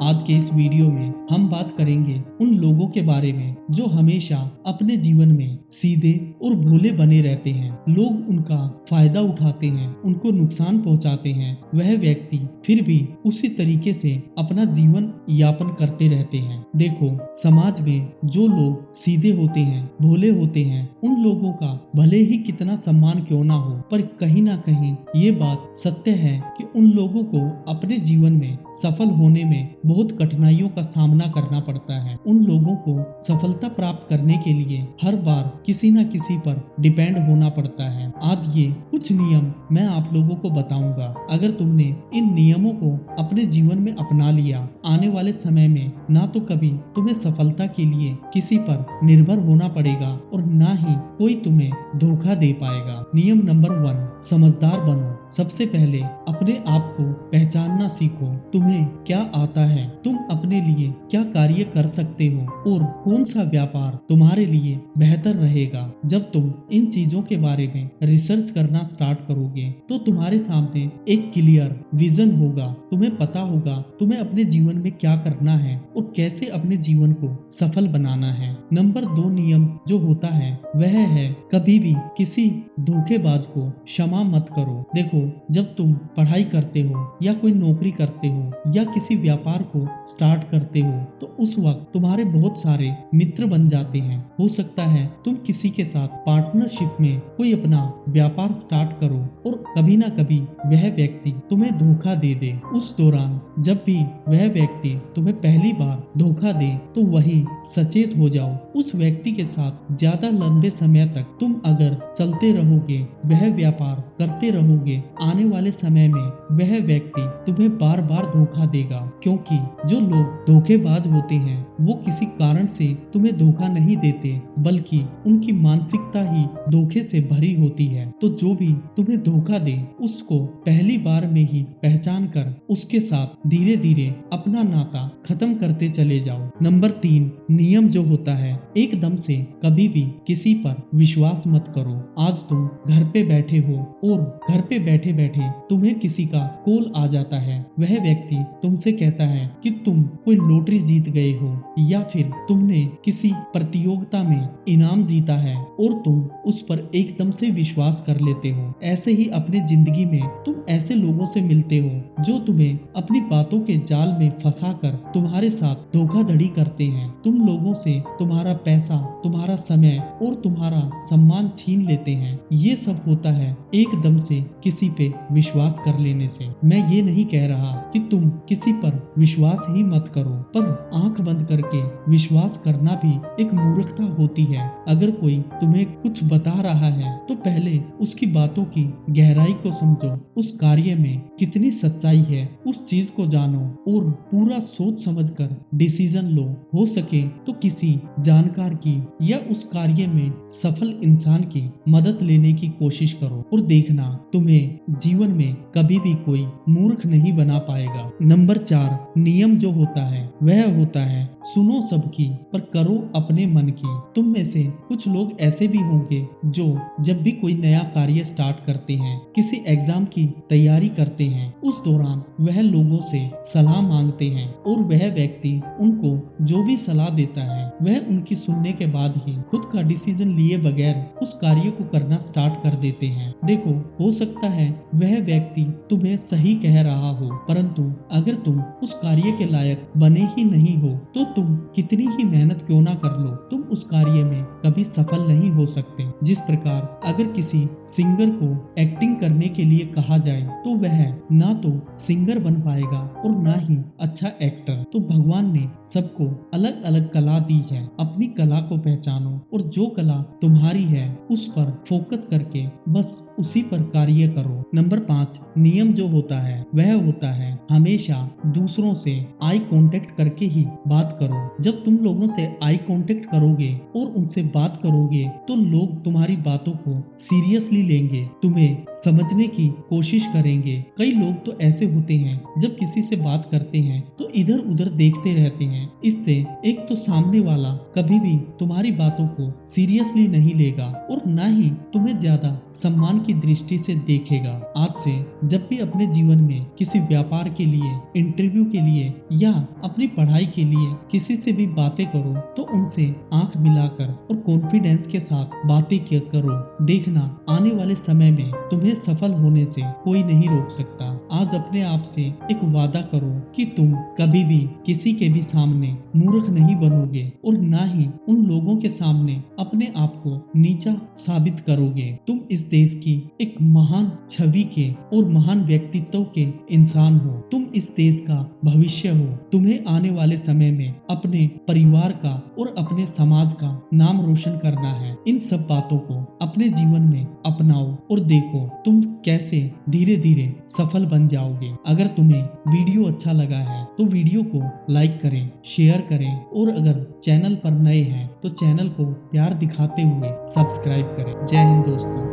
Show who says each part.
Speaker 1: आज के इस वीडियो में हम बात करेंगे उन लोगों के बारे में जो हमेशा अपने जीवन में सीधे और भोले बने रहते हैं। लोग उनका फायदा उठाते हैं, उनको नुकसान पहुंचाते हैं। वह व्यक्ति फिर भी उसी तरीके से अपना जीवन यापन करते रहते हैं। देखो, समाज में जो लोग सीधे होते हैं, भोले होते हैं, उन लोगों का भले ही कितना सम्मान क्यों ना हो, पर कहीं ना कहीं ये बात सत्य है कि उन लोगों को अपने जीवन में सफल होने में बहुत कठिनाइयों का सामना करना पड़ता है। उन लोगों को सफलता प्राप्त करने के लिए हर बार किसी न किसी पर डिपेंड होना पड़ता है। आज ये कुछ नियम मैं आप लोगों को बताऊंगा। अगर तुमने इन नियमों को अपने जीवन में अपना लिया, आने वाले समय में ना तो कभी तुम्हें सफलता के लिए किसी पर निर्भर होना पड़ेगा और ना ही कोई तुम्हें धोखा दे पाएगा। नियम नंबर 1, समझदार बनो। सबसे पहले अपने आप को पहचानना सीखो। तुम्हें क्या आता है, तुम अपने लिए क्या कार्य कर सकते हो और कौन सा व्यापार तुम्हारे लिए बेहतर रहेगा। जब तुम इन चीजों के बारे में रिसर्च करना स्टार्ट करोगे तो तुम्हारे सामने एक क्लियर विजन होगा। तुम्हें पता होगा तुम्हें अपने जीवन में क्या करना है और कैसे अपने जीवन को सफल बनाना है। नंबर 2 नियम जो होता है वह है कभी भी किसी धोखेबाज को क्षमा मत करो। देखो, जब तुम पढ़ाई करते हो या कोई नौकरी करते हो या किसी व्यापार को स्टार्ट करते हो तो उस वक्त तुम्हारे बहुत सारे मित्र बन जाते हैं। हो सकता है तुम किसी के साथ पार्टनरशिप में कोई अपना व्यापार स्टार्ट करो और कभी ना कभी वह व्यक्ति तुम्हें धोखा दे दे। उस दौरान जब भी वह व्यक्ति तुम्हें पहली बार धोखा दे तो वही सचेत हो जाओ। उस व्यक्ति के साथ ज्यादा लंबे समय तक तुम अगर चलते रहोगे, वह व्यापार करते रहोगे, आने वाले समय में वह व्यक्ति तुम्हें बार बार धोखा देगा। क्योंकि जो लोग धोखेबाज होते हैं वो किसी कारण से तुम्हें धोखा नहीं देते, बल्कि उनकी मानसिकता ही धोखे से भरी होती है। तो जो भी तुम्हें धोखा दे उसको पहली बार में ही पहचान कर उसके साथ धीरे धीरे अपना नाता खत्म करते चले जाओ। नंबर 3 नियम जो होता है, एकदम से कभी भी किसी पर विश्वास मत करो। आज तुम घर पे बैठे हो और घर पे बैठे बैठे तुम्हें किसी का कॉल आ जाता है। वह व्यक्ति तुमसे कहता है कि तुम कोई लॉटरी जीत गए हो या फिर तुमने किसी प्रतियोगिता में इनाम जीता है और तुम उस पर एकदम से विश्वास कर लेते हो। ऐसे ही अपनी जिंदगी में तुम ऐसे लोगों से मिलते हो जो तुम्हें अपनी बातों के जाल में फंसाकर तुम्हारे साथ धोखाधड़ी करते हैं। तुम लोगों से तुम्हारा पैसा, तुम्हारा समय और तुम्हारा सम्मान छीन लेते हैं। ये सब होता है एकदम से किसी पे विश्वास कर लेने से। मैं ये नहीं कह रहा कि तुम किसी पर विश्वास ही मत करो, पर आंख बंद करके विश्वास करना भी एक मूर्खता होती है। अगर कोई तुम्हें कुछ बता रहा है तो पहले उसकी बातों की गहराई को समझो, उस कार्य में कितनी सच्चाई है उस चीज को जानो और पूरा सोच समझकर डिसीजन लो। हो सके तो किसी जानकार की या उस कार्य में सफल इंसान की मदद लेने की कोशिश करो और देखना तुम्हें जीवन में कभी भी कोई मूर्ख नहीं बना पाएगा। नंबर 4 नियम जो होता है वह होता है सुनो सबकी पर करो अपने मन की। तुम में से कुछ लोग ऐसे भी होंगे जो जब भी कोई नया कार्य स्टार्ट करते हैं, किसी एग्जाम की तैयारी करते हैं, उस दौरान वह लोगों से सलाह मांगते हैं और वह व्यक्ति उनको जो भी सलाह देता है वह उनकी सुनने के बाद ही खुद का डिसीजन लिए बगैर उस कार्य को करना स्टार्ट कर देते हैं। देखो, हो सकता है वह व्यक्ति तुम्हें सही कह रहा हो, परंतु अगर तुम उस कार्य के लायक बने ही नहीं हो तो तुम कितनी ही मेहनत क्यों ना कर लो, तुम उस कार्य में कभी सफल नहीं हो सकते। जिस प्रकार अगर किसी सिंगर को एक्टिंग करने के लिए कहा जाए तो वह ना तो सिंगर बन पाएगा और ना ही अच्छा एक्टर। तो भगवान ने सबको अलग अलग कला दी है, अपनी कला को पहचानो और जो कला तुम्हारी है उस पर फोकस करके बस उसी पर कार्य करो। नंबर 5 नियम जो होता है वह होता है हमेशा दूसरों से आई कांटेक्ट करके ही बात करो। जब तुम लोगों से आई कांटेक्ट करोगे और उनसे बात करोगे तो लोग तुम्हारी बातों को सीरियसली लेंगे, तुम्हें समझने की कोशिश करेंगे। कई लोग तो ऐसे होते हैं जब किसी से बात करते हैं तो इधर उधर देखते रहते हैं, इससे एक तो सामने वाला कभी भी तुम्हारी बातों को सीरियसली नहीं लेगा और ना ही तुम्हें ज्यादा सम्मान की दृष्टि से देखेगा। आज से जब भी अपने जीवन में किसी व्यापार के लिए, इंटरव्यू के लिए या अपनी पढ़ाई के लिए किसी से भी बातें करो तो उनसे आंख मिलाकर और कॉन्फिडेंस के साथ बातें किया करो। देखना आने वाले समय में तुम्हें सफल होने से कोई नहीं रोक सकता। आज अपने आप से एक वादा करो कि तुम कभी भी किसी के भी सामने मूर्ख नहीं बनोगे और ना ही उन लोगों के सामने अपने आप को नीचा साबित करोगे। तुम इस देश की एक महान छवि के और महान व्यक्तित्व के इंसान हो। तुम इस देश का भविष्य हो। तुम्हें आने वाले समय में अपने परिवार का और अपने समाज का नाम रोशन करना है। इन सब बातों को अपने जीवन में अपनाओ और देखो तुम कैसे धीरे धीरे सफल बन जाओगे। अगर तुम्हें वीडियो अच्छा लगा है तो वीडियो को लाइक करें, शेयर करें और अगर चैनल पर नए हैं तो चैनल को प्यार दिखाते हुए सब्सक्राइब करें। जय हिंद दोस्तों।